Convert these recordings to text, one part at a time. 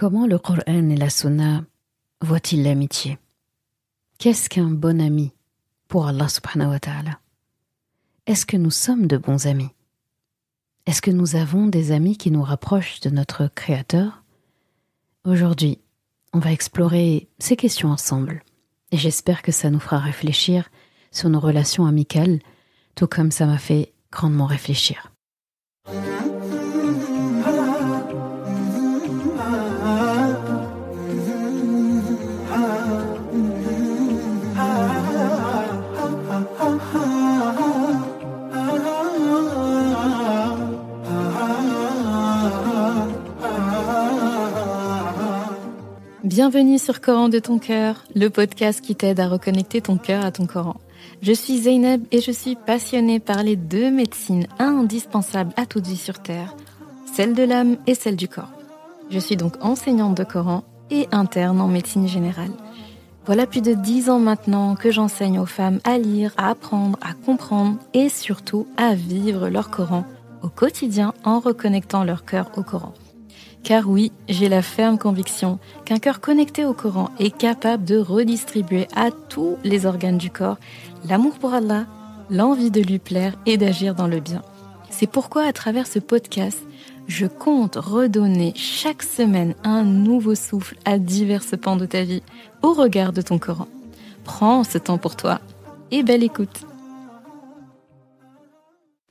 Comment le Coran et la Sunna voient-ils l'amitié? Qu'est-ce qu'un bon ami pour Allah subhanahu wa ta'ala? Est-ce que nous sommes de bons amis? Est-ce que nous avons des amis qui nous rapprochent de notre Créateur? Aujourd'hui, on va explorer ces questions ensemble et j'espère que ça nous fera réfléchir sur nos relations amicales, tout comme ça m'a fait grandement réfléchir. Bienvenue sur Coran de ton cœur, le podcast qui t'aide à reconnecter ton cœur à ton Coran. Je suis Zeynep et je suis passionnée par les deux médecines indispensables à toute vie sur Terre, celle de l'âme et celle du corps. Je suis donc enseignante de Coran et interne en médecine générale. Voilà plus de 10 ans maintenant que j'enseigne aux femmes à lire, à apprendre, à comprendre et surtout à vivre leur Coran au quotidien en reconnectant leur cœur au Coran. Car oui, j'ai la ferme conviction qu'un cœur connecté au Coran est capable de redistribuer à tous les organes du corps l'amour pour Allah, l'envie de lui plaire et d'agir dans le bien. C'est pourquoi à travers ce podcast, je compte redonner chaque semaine un nouveau souffle à divers pans de ta vie au regard de ton Coran. Prends ce temps pour toi et belle écoute.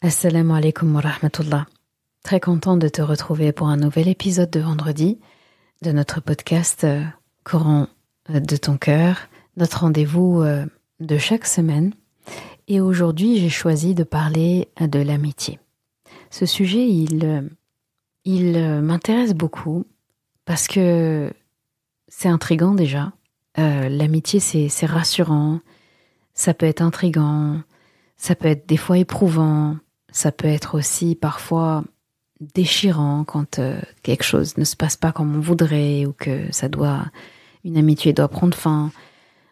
Assalamu alaikum wa rahmatullah. Très contente de te retrouver pour un nouvel épisode de vendredi de notre podcast Coran de ton cœur, notre rendez-vous de chaque semaine. Et aujourd'hui, j'ai choisi de parler de l'amitié. Ce sujet, il m'intéresse beaucoup parce que c'est intriguant déjà. L'amitié, c'est rassurant, ça peut être intriguant, ça peut être des fois éprouvant, ça peut être aussi parfois déchirant quand quelque chose ne se passe pas comme on voudrait ou que une amitié doit prendre fin.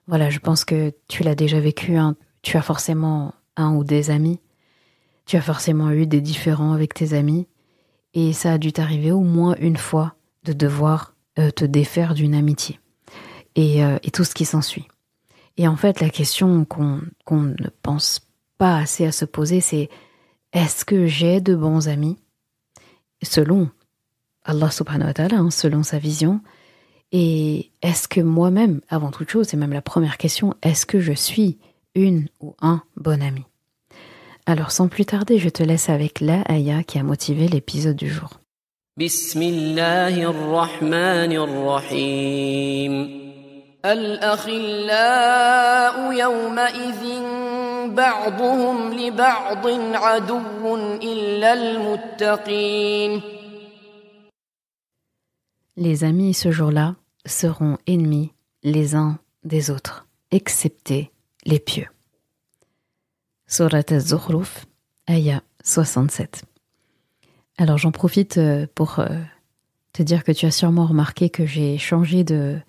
Voilà, je pense que tu l'as déjà vécu, hein. Tu as forcément un ou des amis, tu as forcément eu des différends avec tes amis et ça a dû t'arriver au moins une fois de devoir te défaire d'une amitié et tout ce qui s'ensuit. Et en fait, la question qu'on ne pense pas assez à se poser, c'est est-ce que j'ai de bons amis selon Allah subhanahu wa ta'ala, selon sa vision, et est-ce que moi-même, avant toute chose, c'est même la première question, est-ce que je suis une ou un bon ami? Alors sans plus tarder, je te laisse avec la ayah qui a motivé l'épisode du jour. Bismillahirrahmanirrahim. Al-akhillau yawma'idhin بعضهم لبعض عدو إلا المتقين. Les amis ce jour-là seront ennemis les uns des autres, excepté les pieux. Surat Az-Zukhruf, ayah 67. Alors j'en profite pour te dire que tu as sûrement remarqué que j'ai changé de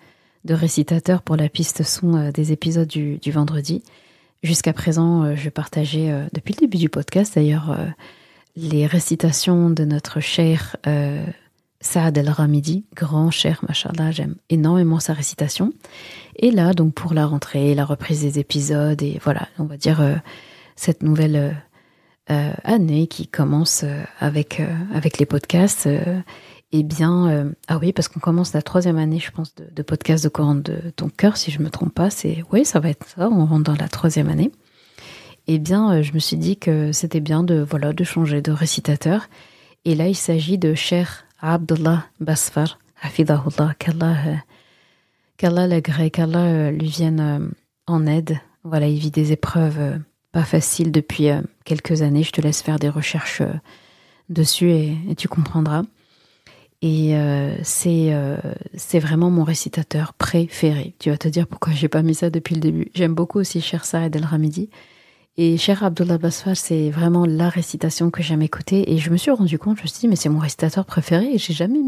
récitateur pour la piste son des épisodes du vendredi. Jusqu'à présent, je partageais, depuis le début du podcast d'ailleurs, les récitations de notre cher Saad El-Ramidi, grand cher, machallah, j'aime énormément sa récitation. Et là, donc pour la rentrée, la reprise des épisodes, et voilà, on va dire cette nouvelle année qui commence avec les podcasts, eh bien, ah oui, parce qu'on commence la 3e année, je pense, de podcast de Coran de ton cœur, si je me trompe pas, oui, ça va être ça, on rentre dans la 3e année. Eh bien, je me suis dit que c'était bien de changer de récitateur. Et là, il s'agit de Cheikh Abdullah Basfar, hafidahullah, qu'Allah l'agrée, qu'Allah lui vienne en aide. Voilà, il vit des épreuves pas faciles depuis quelques années. Je te laisse faire des recherches dessus et tu comprendras. Et c'est vraiment mon récitateur préféré. Tu vas te dire pourquoi j'ai pas mis ça depuis le début. J'aime beaucoup aussi Cheikh Saad El-Ramidi. Et Cheikh Abdullah Basfar, c'est vraiment la récitation que j'aime écouter. Et je me suis rendu compte, je me suis dit, mais c'est mon récitateur préféré. Et j'ai jamais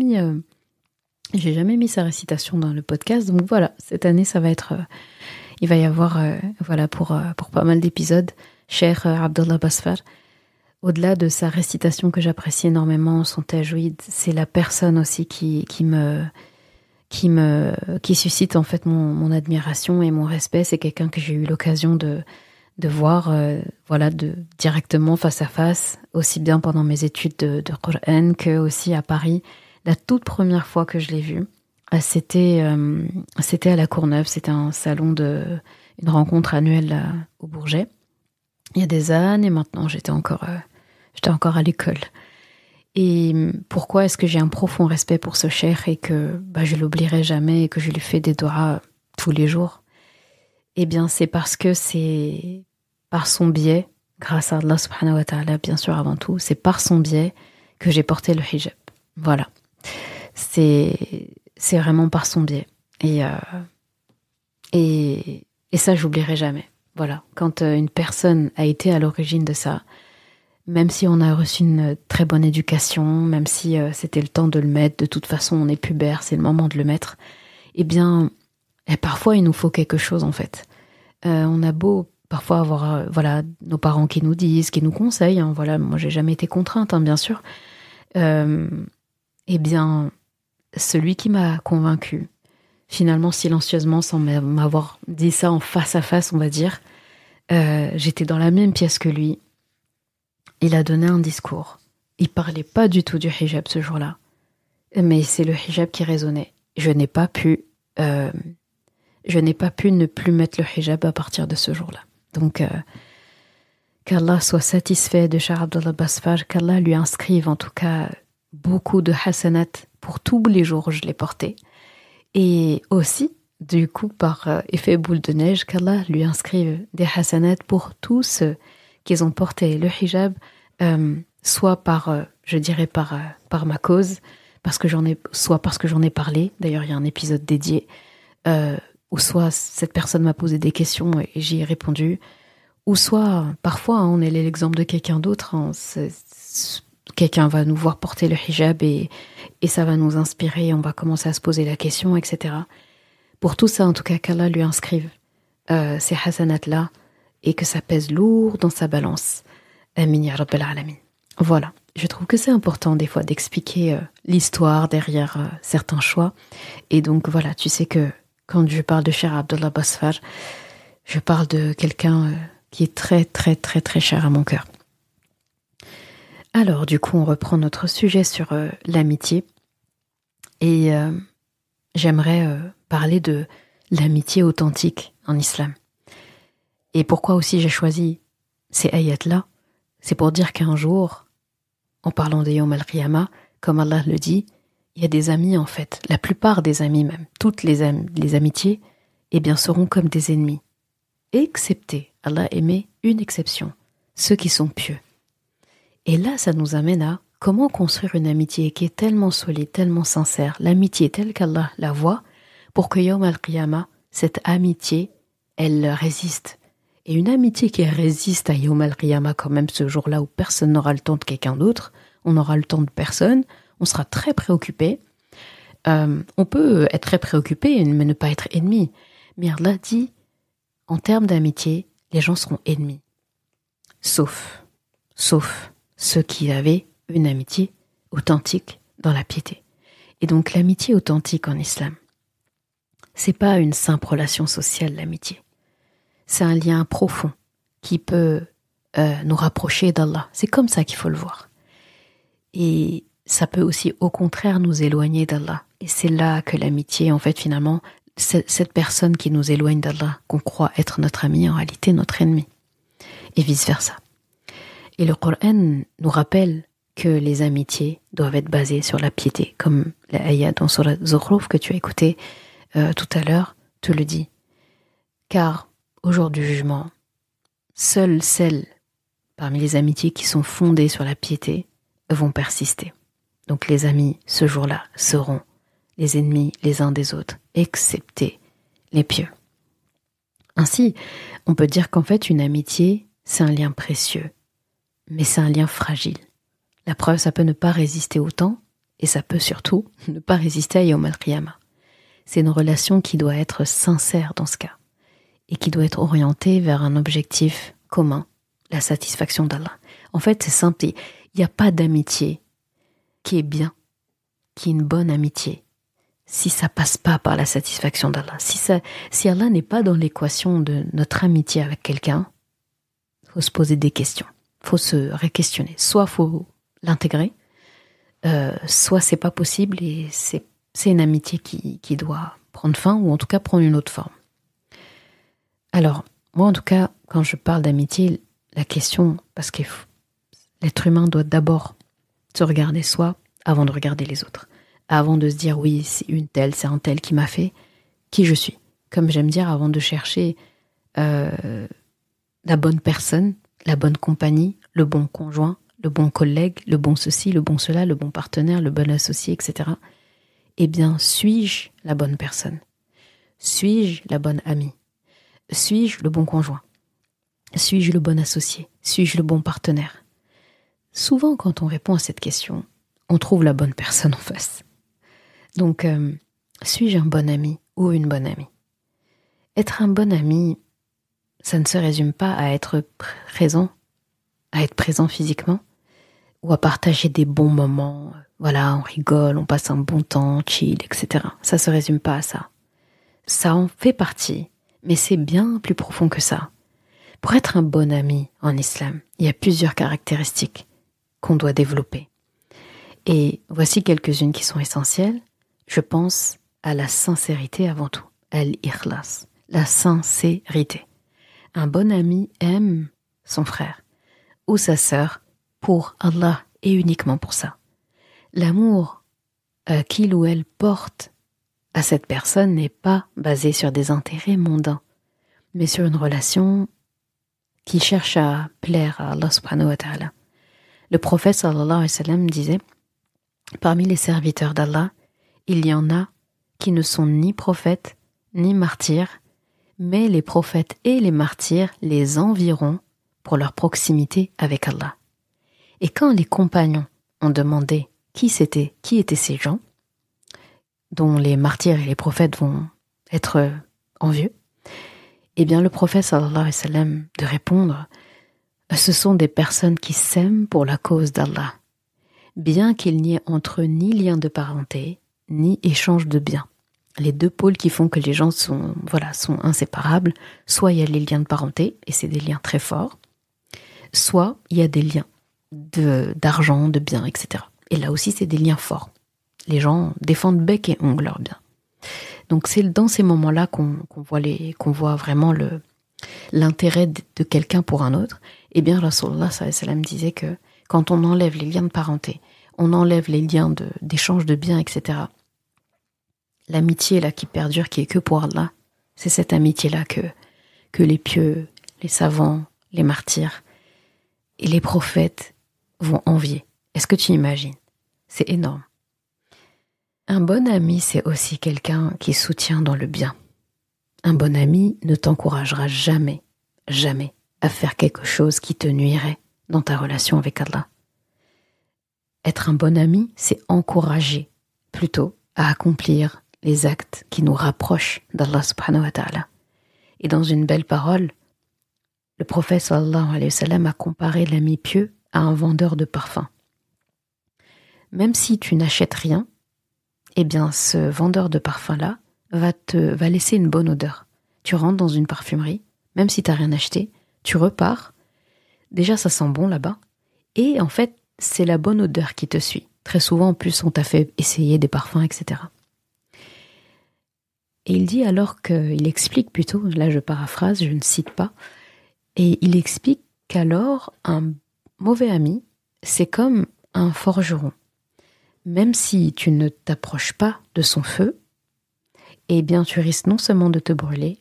mis sa récitation dans le podcast. Donc voilà, cette année, ça va être... il va y avoir, pour pas mal d'épisodes, Cheikh Abdullah Basfar. Au-delà de sa récitation que j'apprécie énormément, son tajwid, c'est la personne aussi qui me qui suscite en fait mon admiration et mon respect. C'est quelqu'un que j'ai eu l'occasion de voir directement face à face, aussi bien pendant mes études de Coran que aussi à Paris. La toute première fois que je l'ai vu, c'était à la Courneuve. C'était un salon une rencontre annuelle au Bourget. Il y a des années maintenant, j'étais encore à l'école. Et pourquoi est-ce que j'ai un profond respect pour ce cheikh et que je l'oublierai jamais et que je lui fais des doigts tous les jours? Eh bien, c'est parce que c'est par son biais, grâce à Allah subhanahu wa ta'ala, bien sûr avant tout, c'est par son biais que j'ai porté le hijab. Voilà. C'est vraiment par son biais. Et ça, j'oublierai jamais. Voilà. Quand une personne a été à l'origine de ça, même si on a reçu une très bonne éducation, même si c'était le temps de le mettre, de toute façon on est pubère, c'est le moment de le mettre, eh bien, parfois il nous faut quelque chose en fait. On a beau parfois avoir nos parents qui nous disent, qui nous conseillent, hein, voilà, moi j'ai jamais été contrainte, hein, bien sûr. Eh bien, celui qui m'a convaincue, finalement silencieusement, sans m'avoir dit ça en face à face, on va dire, j'étais dans la même pièce que lui. Il a donné un discours. Il parlait pas du tout du hijab ce jour-là. Mais c'est le hijab qui résonnait. Je n'ai pas pu ne plus mettre le hijab à partir de ce jour-là. Donc, qu'Allah soit satisfait de Cheikh Abdallah Basfar, qu'Allah lui inscrive en tout cas beaucoup de hasanat pour tous les jours où je l'ai porté. Et aussi, du coup, par effet boule de neige, qu'Allah lui inscrive des hasanat pour tous ceux qu'ils ont porté le hijab, soit par ma cause, soit parce que j'en ai parlé, d'ailleurs il y a un épisode dédié, ou soit cette personne m'a posé des questions et j'y ai répondu, ou soit parfois on est l'exemple de quelqu'un d'autre, hein, quelqu'un va nous voir porter le hijab et ça va nous inspirer, on va commencer à se poser la question, etc. Pour tout ça, en tout cas, qu'Allah lui inscrive ces hasanats-là, et que ça pèse lourd dans sa balance. Amin ya Rabbal Alamin. Voilà. Je trouve que c'est important des fois d'expliquer l'histoire derrière certains choix. Et donc voilà, tu sais que quand je parle de Cheikh Abdallah Basfar, je parle de quelqu'un qui est très très très très cher à mon cœur. Alors du coup, on reprend notre sujet sur l'amitié. Et j'aimerais parler de l'amitié authentique en islam. Et pourquoi aussi j'ai choisi ces ayats-là, c'est pour dire qu'un jour, en parlant de Yawm al-Qiyamah, comme Allah le dit, il y a des amis en fait, la plupart des amis même, toutes les amitiés, eh bien seront comme des ennemis. Excepté, Allah émet une exception, ceux qui sont pieux. Et là, ça nous amène à comment construire une amitié qui est tellement solide, tellement sincère, l'amitié telle qu'Allah la voit, pour que Yawm al-Qiyamah, cette amitié, elle résiste. Et une amitié qui résiste à Yawm al-Qiyamah quand même ce jour-là où personne n'aura le temps de quelqu'un d'autre, on aura le temps de personne, on sera très préoccupé. On peut être très préoccupé mais ne pas être ennemi. Mais Allah dit, en termes d'amitié, les gens seront ennemis. Sauf ceux qui avaient une amitié authentique dans la piété. Et donc l'amitié authentique en islam, c'est pas une simple relation sociale, l'amitié. C'est un lien profond qui peut nous rapprocher d'Allah. C'est comme ça qu'il faut le voir. Et ça peut aussi, au contraire, nous éloigner d'Allah. Et c'est là que l'amitié, en fait, finalement, cette personne qui nous éloigne d'Allah, qu'on croit être notre ami, en réalité notre ennemi. Et vice-versa. Et le Coran nous rappelle que les amitiés doivent être basées sur la piété, comme l'ayat dans Surat Zukhruf que tu as écouté tout à l'heure te le dit. Car au jour du jugement, seules celles parmi les amitiés qui sont fondées sur la piété vont persister. Donc les amis, ce jour-là, seront les ennemis les uns des autres, excepté les pieux. Ainsi, on peut dire qu'en fait, une amitié, c'est un lien précieux, mais c'est un lien fragile. La preuve, ça peut ne pas résister au temps, et ça peut surtout ne pas résister à Yawm al-Qiyamah. C'est une relation qui doit être sincère dans ce cas, et qui doit être orientée vers un objectif commun, la satisfaction d'Allah. En fait, c'est simple, il n'y a pas d'amitié qui est bien, qui est une bonne amitié, si ça passe pas par la satisfaction d'Allah. Si Allah n'est pas dans l'équation de notre amitié avec quelqu'un, faut se poser des questions, faut se réquestionner. Soit faut l'intégrer, soit c'est pas possible et c'est une amitié qui doit prendre fin ou en tout cas prendre une autre forme. Alors, moi en tout cas, quand je parle d'amitié, la question, parce que l'être humain doit d'abord se regarder soi avant de regarder les autres. Avant de se dire oui, c'est un tel qui m'a fait qui je suis. Comme j'aime dire, avant de chercher la bonne personne, la bonne compagnie, le bon conjoint, le bon collègue, le bon ceci, le bon cela, le bon partenaire, le bon associé, etc. Eh bien, suis-je la bonne personne? Suis-je la bonne amie? Suis-je le bon conjoint? Suis-je le bon associé? Suis-je le bon partenaire? Souvent, quand on répond à cette question, on trouve la bonne personne en face. Donc, suis-je un bon ami ou une bonne amie? Être un bon ami, ça ne se résume pas à être présent physiquement, ou à partager des bons moments. Voilà, on rigole, on passe un bon temps, chill, etc. Ça se résume pas à ça. Ça en fait partie, mais c'est bien plus profond que ça. Pour être un bon ami en islam, il y a plusieurs caractéristiques qu'on doit développer. Et voici quelques-unes qui sont essentielles. Je pense à la sincérité avant tout, al-ikhlas, la sincérité. Un bon ami aime son frère ou sa sœur pour Allah et uniquement pour ça. L'amour qu'il ou elle porte à cette personne n'est pas basé sur des intérêts mondains, mais sur une relation qui cherche à plaire à Allah subhanahu wa ta'ala. Le prophète sallallahu alayhi wa sallam disait: parmi les serviteurs d'Allah, il y en a qui ne sont ni prophètes ni martyrs, mais les prophètes et les martyrs les envieront pour leur proximité avec Allah. Et quand les compagnons ont demandé qui étaient ces gens, dont les martyrs et les prophètes vont être envieux, eh bien le prophète sallallahu alayhi wa sallam de répondre: ce sont des personnes qui s'aiment pour la cause d'Allah, bien qu'il n'y ait entre eux ni lien de parenté, ni échange de biens. Les deux pôles qui font que les gens sont inséparables, soit il y a les liens de parenté, et c'est des liens très forts, soit il y a des liens d'argent, de biens, etc. Et là aussi, c'est des liens forts. Les gens défendent bec et ongle leurs biens. Donc c'est dans ces moments-là qu'on voit vraiment l'intérêt de quelqu'un pour un autre. Eh bien, Rasulullah sallallahu alayhi wa sallam disait que quand on enlève les liens de parenté, on enlève les liens d'échange de biens, etc., l'amitié là qui perdure, qui est que pour Allah, c'est cette amitié-là que les pieux, les savants, les martyrs et les prophètes vont envier. Est-ce que tu imagines? C'est énorme. Un bon ami, c'est aussi quelqu'un qui soutient dans le bien. Un bon ami ne t'encouragera jamais, jamais à faire quelque chose qui te nuirait dans ta relation avec Allah. Être un bon ami, c'est encourager plutôt à accomplir les actes qui nous rapprochent d'Allah subhanahu wa ta'ala. Et dans une belle parole, le prophète sallallahu alayhi wa sallam a comparé l'ami pieux à un vendeur de parfums. Même si tu n'achètes rien, eh bien ce vendeur de parfums-là va laisser une bonne odeur. Tu rentres dans une parfumerie, même si tu n'as rien acheté, tu repars. Déjà, ça sent bon là-bas. Et en fait, c'est la bonne odeur qui te suit. Très souvent, en plus, on t'a fait essayer des parfums, etc. Et il explique plutôt, là je paraphrase, je ne cite pas, et il explique qu'alors, un mauvais ami, c'est comme un forgeron. Même si tu ne t'approches pas de son feu, eh bien tu risques non seulement de te brûler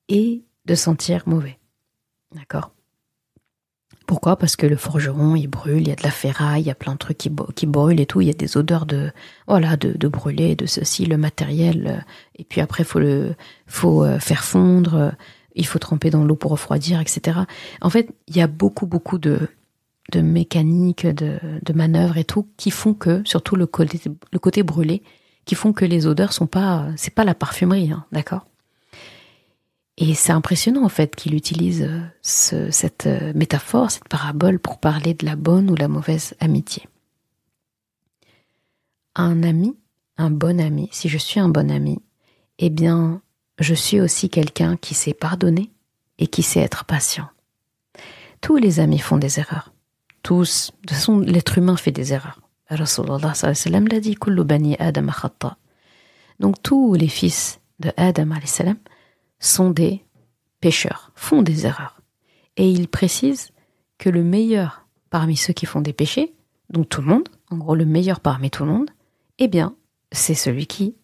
et de sentir mauvais. D'accord ? Pourquoi ? Parce que le forgeron, il brûle, il y a de la ferraille, il y a plein de trucs qui brûlent et tout, il y a des odeurs de brûler, de ceci, le matériel, et puis après faut faire fondre, il faut tremper dans l'eau pour refroidir, etc. En fait, il y a beaucoup de mécanique, de manœuvres et tout, qui font que, surtout le côté brûlé, qui font que les odeurs c'est pas la parfumerie, hein, d'accord ? Et c'est impressionnant en fait qu'il utilise cette métaphore, cette parabole pour parler de la bonne ou la mauvaise amitié. Un ami un bon ami, si je suis un bon ami, eh bien, je suis aussi quelqu'un qui sait pardonner et qui sait être patient. Tous les amis font des erreurs. Tous, de toute façon, l'être humain fait des erreurs. Rasulullah sallallahu alayhi wa sallam l'a dit, kullu bani Adam khata. Donc tous les fils de Adam alayhi salam sont des pécheurs, font des erreurs. Et il précise que le meilleur parmi ceux qui font des péchés, donc tout le monde, en gros le meilleur parmi tout le monde, eh bien, c'est celui qui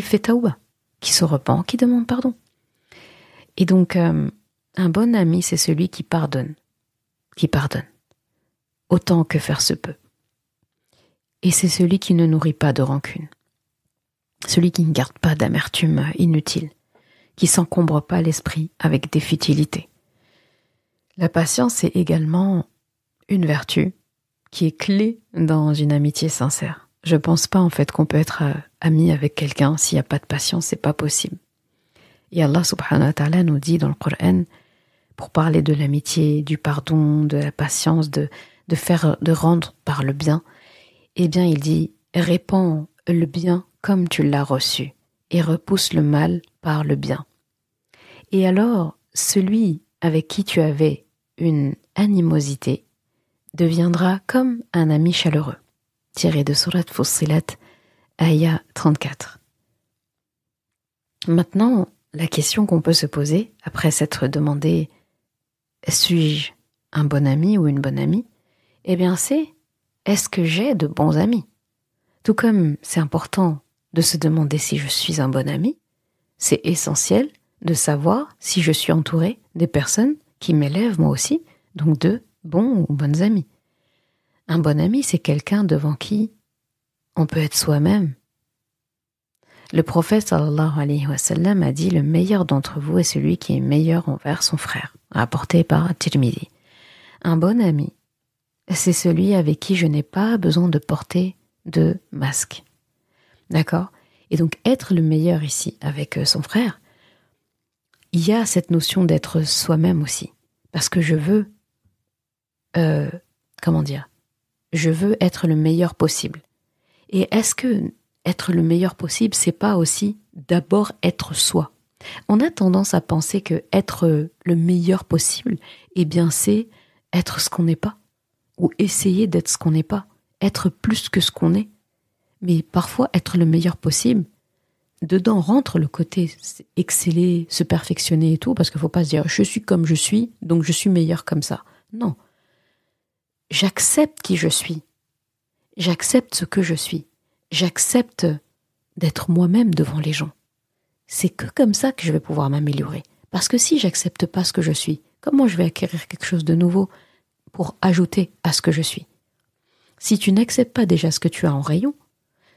fait taouba, qui se repent, qui demande pardon. Et donc, un bon ami, c'est celui qui pardonne, autant que faire se peut. Et c'est celui qui ne nourrit pas de rancune, celui qui ne garde pas d'amertume inutile, qui s'encombre pas l'esprit avec des futilités. La patience est également une vertu qui est clé dans une amitié sincère. Je pense pas en fait qu'on peut être ami avec quelqu'un s'il n'y a pas de patience, c'est pas possible. Et Allah subhanahu wa ta'ala nous dit dans le Coran, pour parler de l'amitié, du pardon, de la patience, de rendre par le bien, eh bien il dit, répands le bien comme tu l'as reçu et repousse le mal par le bien. Et alors, celui avec qui tu avais une animosité deviendra comme un ami chaleureux. Tiré de Surat Fussilat, Aya 34. Maintenant, la question qu'on peut se poser, après s'être demandé « Suis-je un bon ami ou une bonne amie ?» Eh bien c'est « Est-ce que j'ai de bons amis ?» Tout comme c'est important de se demander si je suis un bon ami, c'est essentiel de savoir si je suis entouré des personnes qui m'élèvent moi aussi, donc de bons ou bonnes amis. Un bon ami, c'est quelqu'un devant qui on peut être soi-même. Le prophète sallallahu alayhi wa sallam a dit « Le meilleur d'entre vous est celui qui est meilleur envers son frère », rapporté par Tirmidhi. Un bon ami, c'est celui avec qui je n'ai pas besoin de porter de masque. D'accord ? Et donc être le meilleur ici avec son frère, il y a cette notion d'être soi-même aussi. Parce que je veux, je veux être le meilleur possible. Et est-ce que être le meilleur possible, c'est pas aussi d'abord être soi ? On a tendance à penser que être le meilleur possible, eh bien c'est être ce qu'on n'est pas, ou essayer d'être ce qu'on n'est pas, être plus que ce qu'on est. Mais parfois être le meilleur possible, dedans rentre le côté exceller, se perfectionner et tout, parce qu'il faut pas se dire je suis comme je suis, donc je suis meilleur comme ça. Non. J'accepte qui je suis. J'accepte ce que je suis. J'accepte d'être moi-même devant les gens. C'est que comme ça que je vais pouvoir m'améliorer. Parce que si j'accepte pas ce que je suis, comment je vais acquérir quelque chose de nouveau pour ajouter à ce que je suis ? Si tu n'acceptes pas déjà ce que tu as en rayon,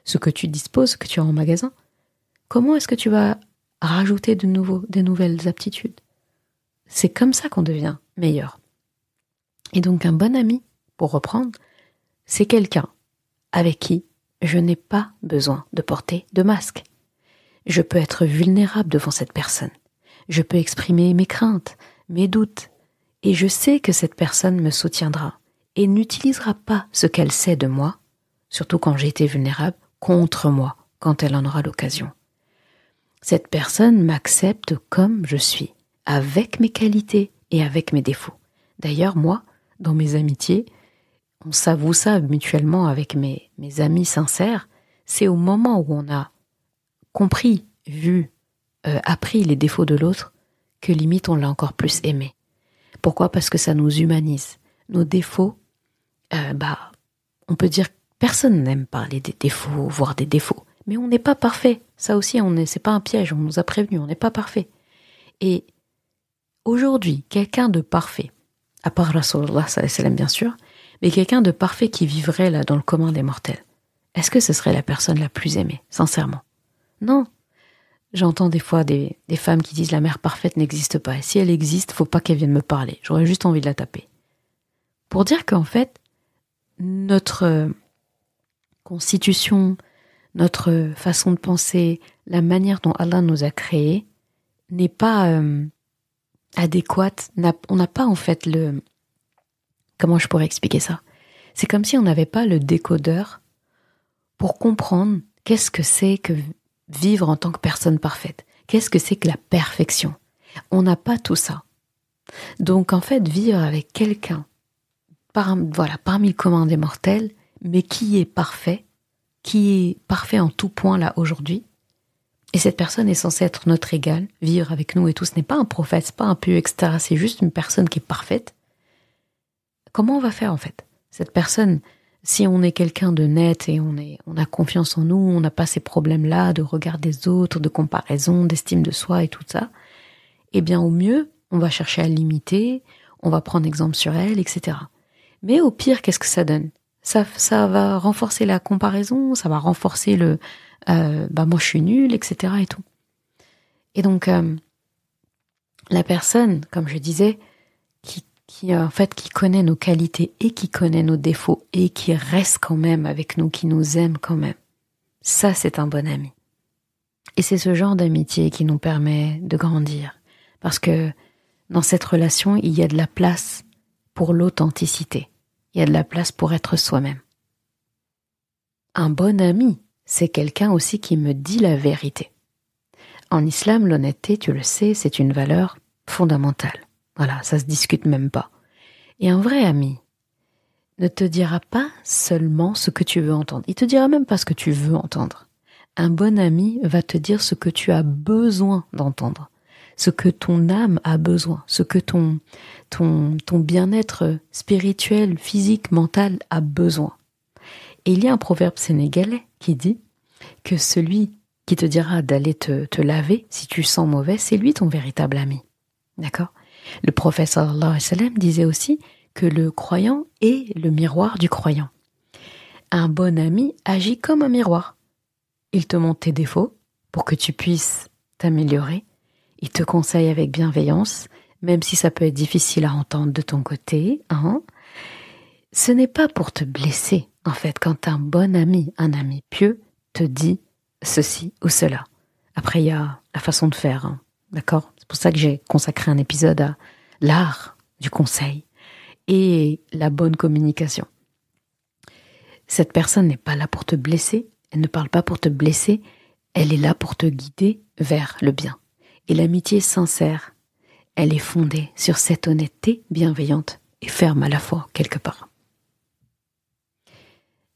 ce que tu disposes, ce que tu as en magasin, comment est-ce que tu vas rajouter des nouvelles aptitudes ? C'est comme ça qu'on devient meilleur. Et donc un bon ami, pour reprendre, c'est quelqu'un avec qui je n'ai pas besoin de porter de masque. Je peux être vulnérable devant cette personne. Je peux exprimer mes craintes, mes doutes. Et je sais que cette personne me soutiendra et n'utilisera pas ce qu'elle sait de moi, surtout quand j'ai été vulnérable, contre moi, quand elle en aura l'occasion. Cette personne m'accepte comme je suis, avec mes qualités et avec mes défauts. D'ailleurs, moi, dans mes amitiés, on s'avoue ça mutuellement avec mes amis sincères, c'est au moment où on a compris, vu, appris les défauts de l'autre, que limite on l'a encore plus aimé. Pourquoi ? Parce que ça nous humanise. Nos défauts, on peut dire que personne n'aime parler des défauts, voire des défauts. Mais on n'est pas parfait. Ça aussi, c'est pas un piège, on nous a prévenus, on n'est pas parfait. Et aujourd'hui, quelqu'un de parfait, à part Rasulullah sallallahu alayhi wa sallam bien sûr, mais quelqu'un de parfait qui vivrait là dans le commun des mortels, est-ce que ce serait la personne la plus aimée, sincèrement ? Non. J'entends des fois des femmes qui disent la mère parfaite n'existe pas. Et si elle existe, faut pas qu'elle vienne me parler. J'aurais juste envie de la taper. Pour dire qu'en fait, notre constitution, notre façon de penser, la manière dont Allah nous a créés n'est pas adéquate. On n'a pas en fait le... Comment je pourrais expliquer ça ? C'est comme si on n'avait pas le décodeur pour comprendre qu'est-ce que c'est que vivre en tant que personne parfaite? Qu'est-ce que c'est que la perfection? On n'a pas tout ça. Donc en fait, vivre avec quelqu'un, parmi le commun des mortels, mais qui est parfait en tout point là aujourd'hui, et cette personne est censée être notre égale, vivre avec nous et tout, ce n'est pas un prophète, c'est pas un peu etc., c'est juste une personne qui est parfaite. Comment on va faire en fait? Cette personne, si on est quelqu'un de net et on a confiance en nous, on n'a pas ces problèmes-là de regard des autres, de comparaison, d'estime de soi et tout ça, eh bien au mieux, on va chercher à l'imiter, on va prendre exemple sur elle, etc. Mais au pire, qu'est-ce que ça donne? Ça va renforcer la comparaison, ça va renforcer moi je suis nulle, etc. et tout. Et donc, la personne, comme je disais, qui connaît nos qualités et qui connaît nos défauts et qui reste quand même avec nous, qui nous aime quand même, ça c'est un bon ami. Et c'est ce genre d'amitié qui nous permet de grandir. Parce que dans cette relation, il y a de la place pour l'authenticité. Il y a de la place pour être soi-même. Un bon ami, c'est quelqu'un aussi qui me dit la vérité. En islam, l'honnêteté, tu le sais, c'est une valeur fondamentale. Voilà, ça se discute même pas. Et un vrai ami ne te dira pas seulement ce que tu veux entendre. Il te dira même pas ce que tu veux entendre. Un bon ami va te dire ce que tu as besoin d'entendre, ce que ton âme a besoin, ce que ton bien-être spirituel, physique, mental a besoin. Et il y a un proverbe sénégalais qui dit que celui qui te dira d'aller te laver si tu sens mauvais, c'est lui ton véritable ami. D'accord ? Le prophète sallallahu alayhi wa sallam disait aussi que le croyant est le miroir du croyant. Un bon ami agit comme un miroir. Il te montre tes défauts pour que tu puisses t'améliorer. Il te conseille avec bienveillance, même si ça peut être difficile à entendre de ton côté. Ce n'est pas pour te blesser, en fait, quand un bon ami, un ami pieux, te dit ceci ou cela. Après, il y a la façon de faire, d'accord ? C'est pour ça que j'ai consacré un épisode à l'art du conseil et la bonne communication. Cette personne n'est pas là pour te blesser, elle ne parle pas pour te blesser, elle est là pour te guider vers le bien. Et l'amitié sincère, elle est fondée sur cette honnêteté bienveillante et ferme à la fois, quelque part.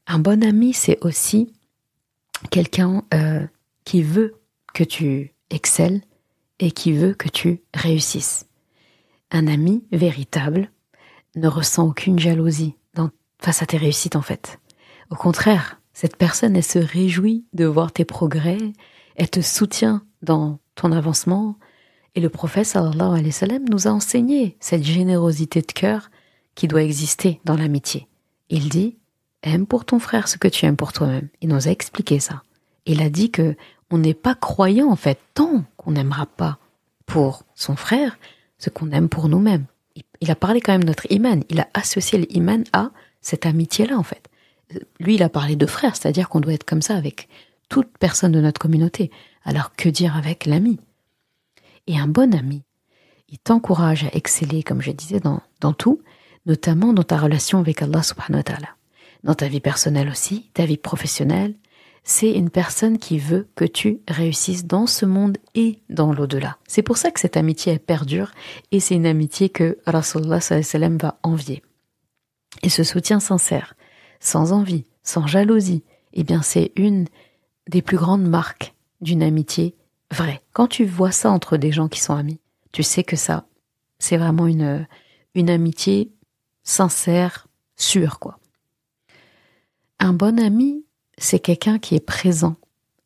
Un bon ami, c'est aussi quelqu'un qui veut que tu excelles et qui veut que tu réussisses. Un ami véritable ne ressent aucune jalousie face à tes réussites, en fait. Au contraire, cette personne, elle se réjouit de voir tes progrès, elle te soutient dans ton avancement. Et le prophète sallallahu alayhi wa sallam nous a enseigné cette générosité de cœur qui doit exister dans l'amitié. Il dit, aime pour ton frère ce que tu aimes pour toi-même. Il nous a expliqué ça. Il a dit que on n'est pas croyant, en fait, tant qu'on n'aimera pas pour son frère ce qu'on aime pour nous-mêmes. Il a parlé quand même de notre iman. Il a associé l'iman à cette amitié-là, en fait. Lui, il a parlé de frère, c'est-à-dire qu'on doit être comme ça avec toute personne de notre communauté. Alors, que dire avec l'ami ? Et un bon ami, il t'encourage à exceller, comme je disais, dans tout, notamment dans ta relation avec Allah subhanahu wa ta'ala. Dans ta vie personnelle aussi, ta vie professionnelle, c'est une personne qui veut que tu réussisses dans ce monde et dans l'au-delà. C'est pour ça que cette amitié elle perdure et c'est une amitié que Rasulullah sallallahu alayhi wa sallam va envier. Et ce soutien sincère, sans envie, sans jalousie, eh bien c'est une des plus grandes marques d'une amitié vraie. Quand tu vois ça entre des gens qui sont amis, tu sais que ça, c'est vraiment une amitié sincère, sûre, quoi. Un bon ami, c'est quelqu'un qui est présent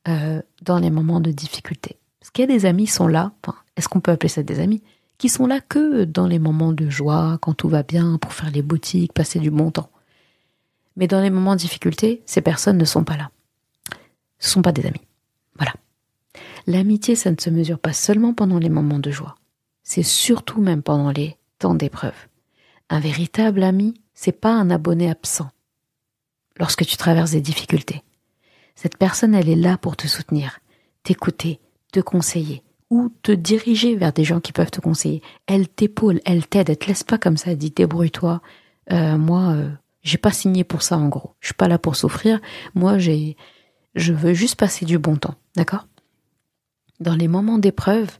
dans les moments de difficulté. Parce qu'il y a des amis qui sont là, est-ce qu'on peut appeler ça des amis, qui sont là que dans les moments de joie, quand tout va bien, pour faire les boutiques, passer du bon temps. Mais dans les moments de difficulté, ces personnes ne sont pas là. Ce ne sont pas des amis. Voilà. L'amitié, ça ne se mesure pas seulement pendant les moments de joie. C'est surtout même pendant les temps d'épreuve. Un véritable ami, c'est pas un abonné absent. Lorsque tu traverses des difficultés, cette personne, elle est là pour te soutenir, t'écouter, te conseiller ou te diriger vers des gens qui peuvent te conseiller. Elle t'épaule, elle t'aide, elle te laisse pas comme ça, elle dit débrouille-toi. Moi, j'ai pas signé pour ça en gros. Je suis pas là pour souffrir. Moi, j'ai Je veux juste passer du bon temps, d'accord? Dans les moments d'épreuve,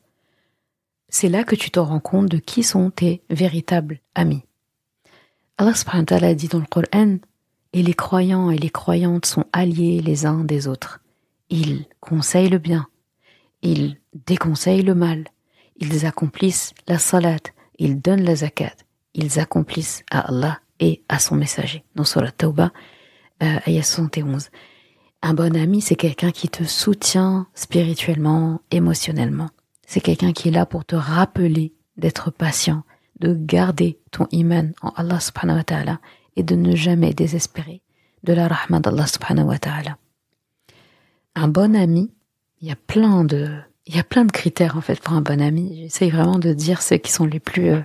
c'est là que tu te rends compte de qui sont tes véritables amis. Allah subhanahu wa ta'ala dit dans le Coran, et les croyants et les croyantes sont alliés les uns des autres. Ils conseillent le bien, ils déconseillent le mal, ils accomplissent la salat, ils donnent la zakat, ils accomplissent à Allah et à son messager. Dans Surat Tawbah, ayat 71. Un bon ami, c'est quelqu'un qui te soutient spirituellement, émotionnellement. C'est quelqu'un qui est là pour te rappeler d'être patient, de garder ton iman en Allah subhanahu wa ta'ala et de ne jamais désespérer de la rahma d'Allah subhanahu wa ta'ala. Un bon ami, il y a plein de critères en fait pour un bon ami. J'essaye vraiment de dire ceux qui sont les plus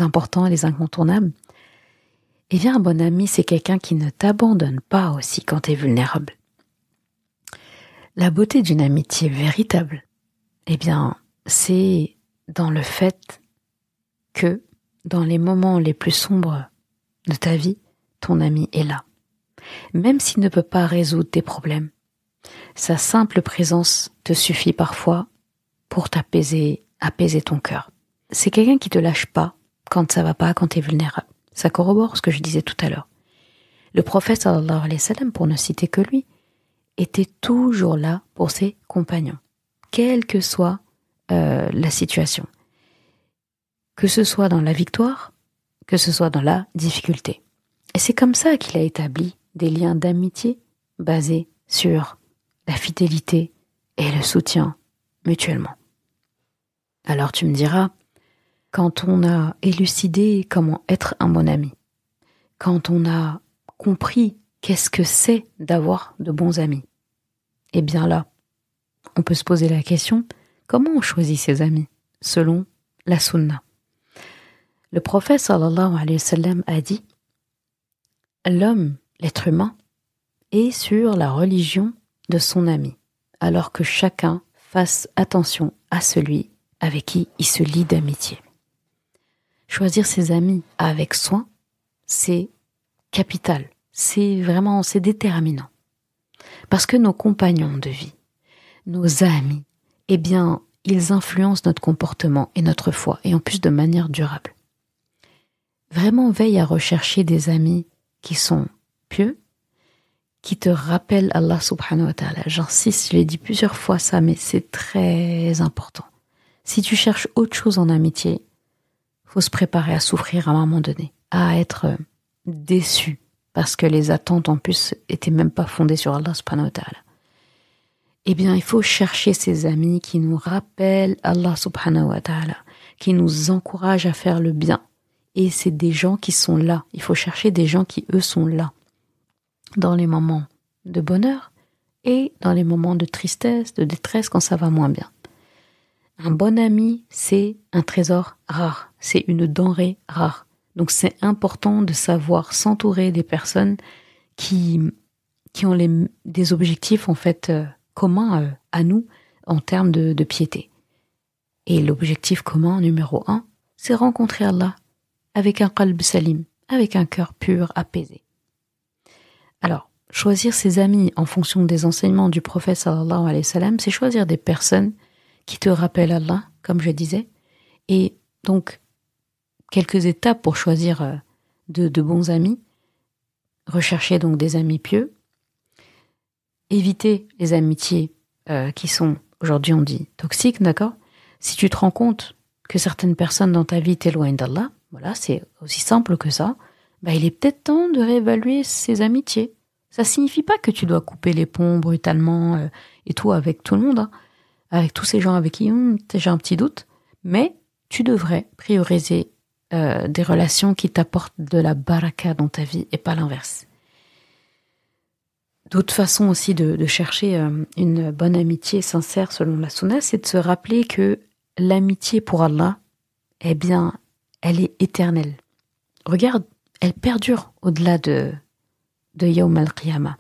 importants, les incontournables. Eh bien, un bon ami, c'est quelqu'un qui ne t'abandonne pas aussi quand tu es vulnérable. La beauté d'une amitié véritable, eh bien, c'est dans le fait que dans les moments les plus sombres de ta vie, ton ami est là. Même s'il ne peut pas résoudre tes problèmes, sa simple présence te suffit parfois pour apaiser ton cœur. C'est quelqu'un qui te lâche pas quand ça va pas, quand tu es vulnérable. Ça corrobore ce que je disais tout à l'heure. Le prophète sallallahu alayhi wa sallam, pour ne citer que lui, était toujours là pour ses compagnons, quelle que soit la situation. Que ce soit dans la victoire, que ce soit dans la difficulté. Et c'est comme ça qu'il a établi des liens d'amitié basés sur la fidélité et le soutien mutuellement. Alors tu me diras, quand on a élucidé comment être un bon ami, quand on a compris qu'est-ce que c'est d'avoir de bons amis, eh bien là, on peut se poser la question, comment on choisit ses amis selon la sunna? Le prophète sallallahu alayhi wa sallam a dit, l'homme, l'être humain, est sur la religion de son ami, alors que chacun fasse attention à celui avec qui il se lie d'amitié. Choisir ses amis avec soin, c'est capital, c'est déterminant. Parce que nos compagnons de vie, nos amis, eh bien, ils influencent notre comportement et notre foi, et en plus de manière durable. Vraiment veille à rechercher des amis qui sont pieux, qui te rappellent Allah subhanahu wa ta'ala. J'insiste, je l'ai dit plusieurs fois ça, mais c'est très important. Si tu cherches autre chose en amitié, faut se préparer à souffrir à un moment donné, à être déçu, parce que les attentes en plus étaient même pas fondées sur Allah subhanahu wa ta'ala. Eh bien, il faut chercher ces amis qui nous rappellent Allah subhanahu wa ta'ala, qui nous encouragent à faire le bien. Et c'est des gens qui sont là. Il faut chercher des gens qui, eux, sont là. Dans les moments de bonheur et dans les moments de tristesse, de détresse, quand ça va moins bien. Un bon ami, c'est un trésor rare. C'est une denrée rare. Donc c'est important de savoir s'entourer des personnes qui ont des objectifs en fait communs à nous en termes de piété. Et l'objectif commun numéro 1, c'est rencontrer Allah avec un qalb salim, avec un cœur pur, apaisé. Alors, choisir ses amis en fonction des enseignements du prophète sallallahu alayhi wa sallam, c'est choisir des personnes qui te rappellent Allah, comme je disais, et donc quelques étapes pour choisir de bons amis. Rechercher donc des amis pieux, éviter les amitiés qui sont, aujourd'hui on dit, toxiques, d'accord? Si tu te rends compte que certaines personnes dans ta vie t'éloignent d'Allah, voilà, c'est aussi simple que ça, il est peut-être temps de réévaluer ces amitiés. Ça signifie pas que tu dois couper les ponts brutalement et tout avec tout le monde, hein, avec tous ces gens avec qui j'ai un petit doute, mais tu devrais prioriser des relations qui t'apportent de la baraka dans ta vie et pas l'inverse. D'autres façons aussi de chercher une bonne amitié sincère selon la sunna, c'est de se rappeler que l'amitié pour Allah, eh bien, elle est éternelle. Regarde, elle perdure au-delà de Yawm al-Qiyamah.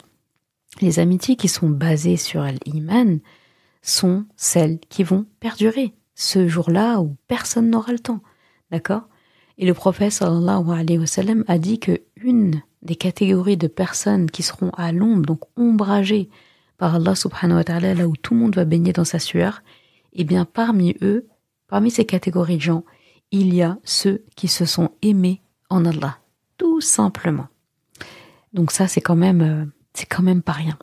Les amitiés qui sont basées sur l'iman sont celles qui vont perdurer ce jour-là où personne n'aura le temps. D'accord ? Et le prophète sallallahu alayhi wa sallam a dit que une des catégories de personnes qui seront à l'ombre, donc ombragées par Allah subhanahu wa ta'ala, là où tout le monde va baigner dans sa sueur, eh bien parmi eux, parmi ces catégories de gens, il y a ceux qui se sont aimés en Allah, tout simplement. Donc ça, c'est quand même pas rien.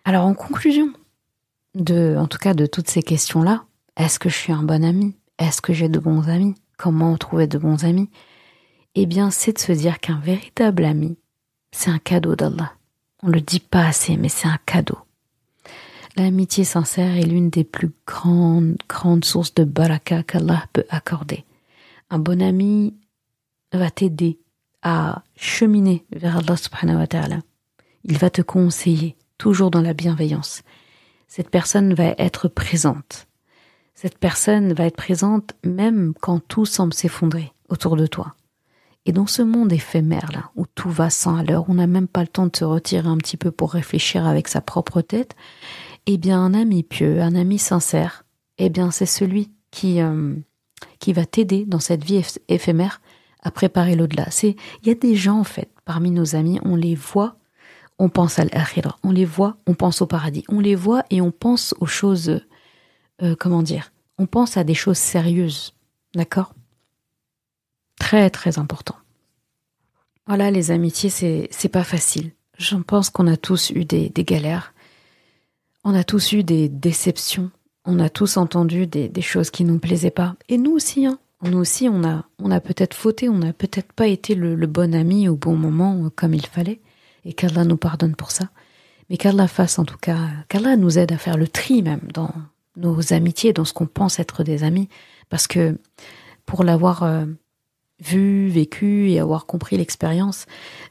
Alors en conclusion, en tout cas de toutes ces questions-là, est-ce que je suis un bon ami? Est-ce que j'ai de bons amis? Comment trouver de bons amis? Eh bien, c'est de se dire qu'un véritable ami, c'est un cadeau d'Allah. On le dit pas assez, mais c'est un cadeau. L'amitié sincère est l'une des plus grandes sources de baraka qu'Allah peut accorder. Un bon ami va t'aider à cheminer vers Allah subhanahu wa ta'ala. Il va te conseiller, toujours dans la bienveillance. Cette personne va être présente. Cette personne va être présente même quand tout semble s'effondrer autour de toi. Et dans ce monde éphémère là, où tout va sans à l'heure, on n'a même pas le temps de se retirer un petit peu pour réfléchir avec sa propre tête, eh bien un ami pieux, un ami sincère, eh bien c'est celui qui va t'aider dans cette vie éphémère à préparer l'au-delà. Il y a des gens en fait, parmi nos amis, on les voit, on pense à l'akhira, on les voit, on pense au paradis, on les voit et on pense aux choses, on pense à des choses sérieuses, d'accord ? Très très important. Voilà, les amitiés, c'est pas facile. Je pense qu'on a tous eu des galères. On a tous eu des déceptions. On a tous entendu des choses qui nous plaisaient pas. Et nous aussi, hein. Nous aussi, on a peut-être fauté, on n'a peut-être pas été le bon ami au bon moment comme il fallait. Et qu'Allah nous pardonne pour ça. Mais qu'Allah fasse en tout cas, qu'Allah nous aide à faire le tri même dans nos amitiés, dans ce qu'on pense être des amis. Parce que pour l'avoir vu, vécu et avoir compris l'expérience,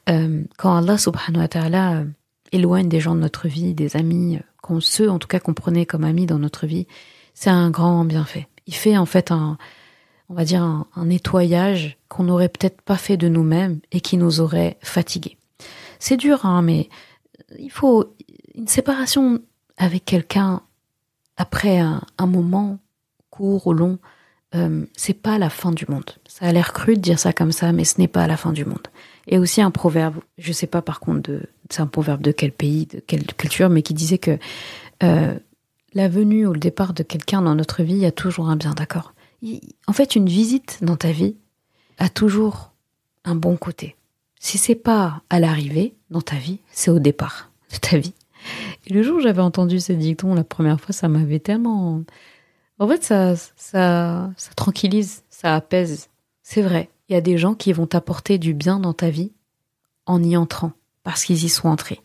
quand Allah subhanahu wa ta'ala éloigne des gens de notre vie, des amis, ceux en tout cas qu'on prenait comme amis dans notre vie, c'est un grand bienfait. Il fait en fait un nettoyage qu'on n'aurait peut-être pas fait de nous-mêmes et qui nous aurait fatigués. C'est dur, hein, mais il faut une séparation avec quelqu'un après un moment court ou long. C'est pas la fin du monde. Ça a l'air cru de dire ça comme ça, mais ce n'est pas la fin du monde. Et aussi un proverbe, je sais pas par contre c'est un proverbe de quel pays, de quelle culture, mais qui disait que la venue ou le départ de quelqu'un dans notre vie a toujours un bien, d'accord ? En fait, une visite dans ta vie a toujours un bon côté. Si c'est pas à l'arrivée dans ta vie, c'est au départ de ta vie. Et le jour où j'avais entendu ce dicton la première fois, ça m'avait tellement... En fait, ça tranquillise, ça apaise. C'est vrai, il y a des gens qui vont t'apporter du bien dans ta vie en y entrant, parce qu'ils y sont entrés.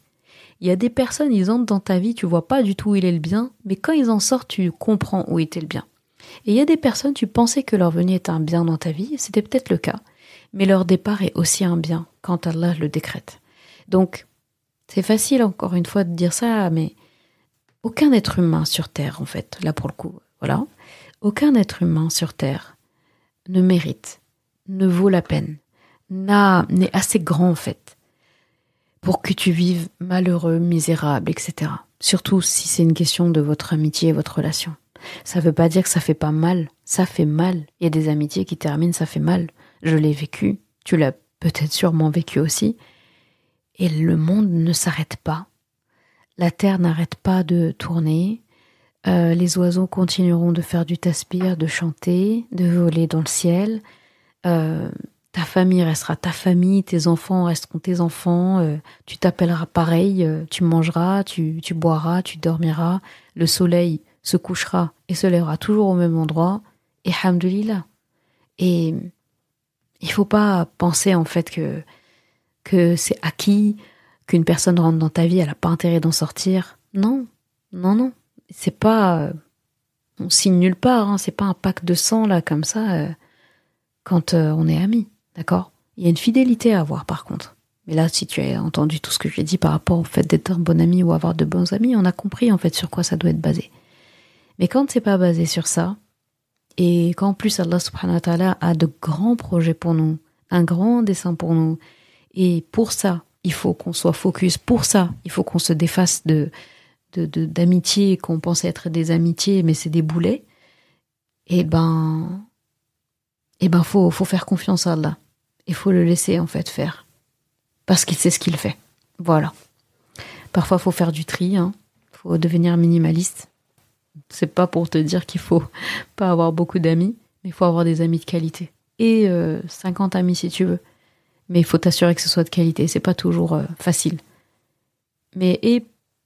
Il y a des personnes, ils entrent dans ta vie, tu vois pas du tout où il est le bien, mais quand ils en sortent, tu comprends où était le bien. Et il y a des personnes, tu pensais que leur venue était un bien dans ta vie, et c'était peut-être le cas, mais leur départ est aussi un bien quand Allah le décrète. Donc, c'est facile encore une fois de dire ça, mais aucun être humain sur Terre, en fait, là pour le coup, voilà, aucun être humain sur Terre ne mérite, ne vaut la peine, n'est assez grand en fait, pour que tu vives malheureux, misérable, etc. Surtout si c'est une question de votre amitié et votre relation. Ça veut pas dire que ça fait pas mal, ça fait mal. Il y a des amitiés qui terminent, ça fait mal. Je l'ai vécu, tu l'as peut-être sûrement vécu aussi. Et le monde ne s'arrête pas. La terre n'arrête pas de tourner. Les oiseaux continueront de faire du tasbih, de chanter, de voler dans le ciel. Ta famille restera ta famille, tes enfants resteront tes enfants. Tu t'appelleras pareil, tu mangeras, tu boiras, tu dormiras. Le soleil se couchera et se lèvera toujours au même endroit. Et hamdoulilah. Et il faut pas penser en fait que c'est acquis, qu'une personne rentre dans ta vie, elle a pas intérêt d'en sortir. Non. C'est pas, on signe nulle part, hein, c'est pas un pacte de sang là comme ça quand on est amis, d'accord ? Il y a une fidélité à avoir par contre. Mais là, si tu as entendu tout ce que j'ai dit par rapport au fait d'être un bon ami ou avoir de bons amis, on a compris en fait sur quoi ça doit être basé. Mais quand c'est pas basé sur ça, et qu'en plus Allah subhanahu wa ta'ala a de grands projets pour nous, un grand dessein pour nous, et pour ça, il faut qu'on soit focus, pour ça, il faut qu'on se défasse d'amitié, qu'on pensait être des amitiés, mais c'est des boulets, faut faire confiance à Allah. Il faut le laisser en fait faire. Parce qu'il sait ce qu'il fait. Voilà. Parfois, il faut faire du tri, faut devenir minimaliste. C'est pas pour te dire qu'il faut pas avoir beaucoup d'amis, mais il faut avoir des amis de qualité. Et 50 amis si tu veux. Mais il faut t'assurer que ce soit de qualité, c'est pas toujours facile. Et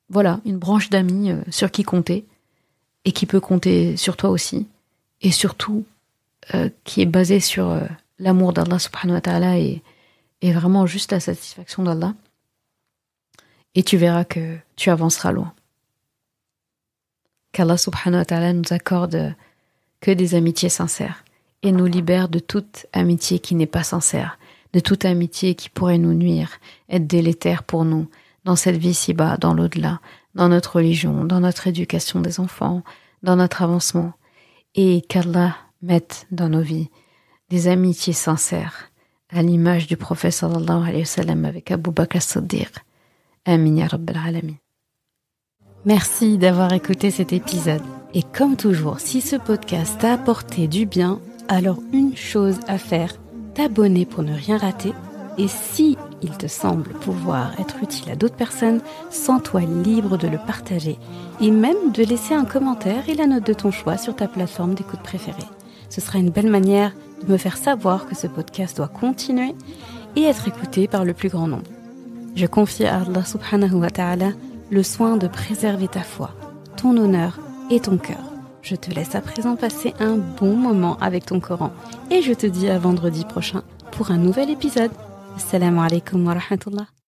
voilà, une branche d'amis sur qui compter, et qui peut compter sur toi aussi, et surtout qui est basée sur l'amour d'Allah subhanahu wa ta'ala et vraiment juste la satisfaction d'Allah. Et tu verras que tu avanceras loin. Qu'Allah subhanahu wa ta'ala nous accorde que des amitiés sincères et nous libère de toute amitié qui n'est pas sincère, de toute amitié qui pourrait nous nuire, être délétère pour nous, dans cette vie ci-bas, dans l'au-delà, dans notre religion, dans notre éducation des enfants, dans notre avancement. Et qu'Allah mette dans nos vies des amitiés sincères, à l'image du prophète sallallahu alayhi wa sallam avec Abu Bakr as-Siddiq. Amin ya Rabbal Alamin. Merci d'avoir écouté cet épisode. Et comme toujours, si ce podcast t'a apporté du bien, alors une chose à faire, t'abonner pour ne rien rater. Et si il te semble pouvoir être utile à d'autres personnes, sens-toi libre de le partager et même de laisser un commentaire et la note de ton choix sur ta plateforme d'écoute préférée. Ce sera une belle manière de me faire savoir que ce podcast doit continuer et être écouté par le plus grand nombre. Je confie à Allah subhanahu wa ta'ala le soin de préserver ta foi, ton honneur et ton cœur. Je te laisse à présent passer un bon moment avec ton Coran et je te dis à vendredi prochain pour un nouvel épisode. Assalamu alaikum wa rahmatullah.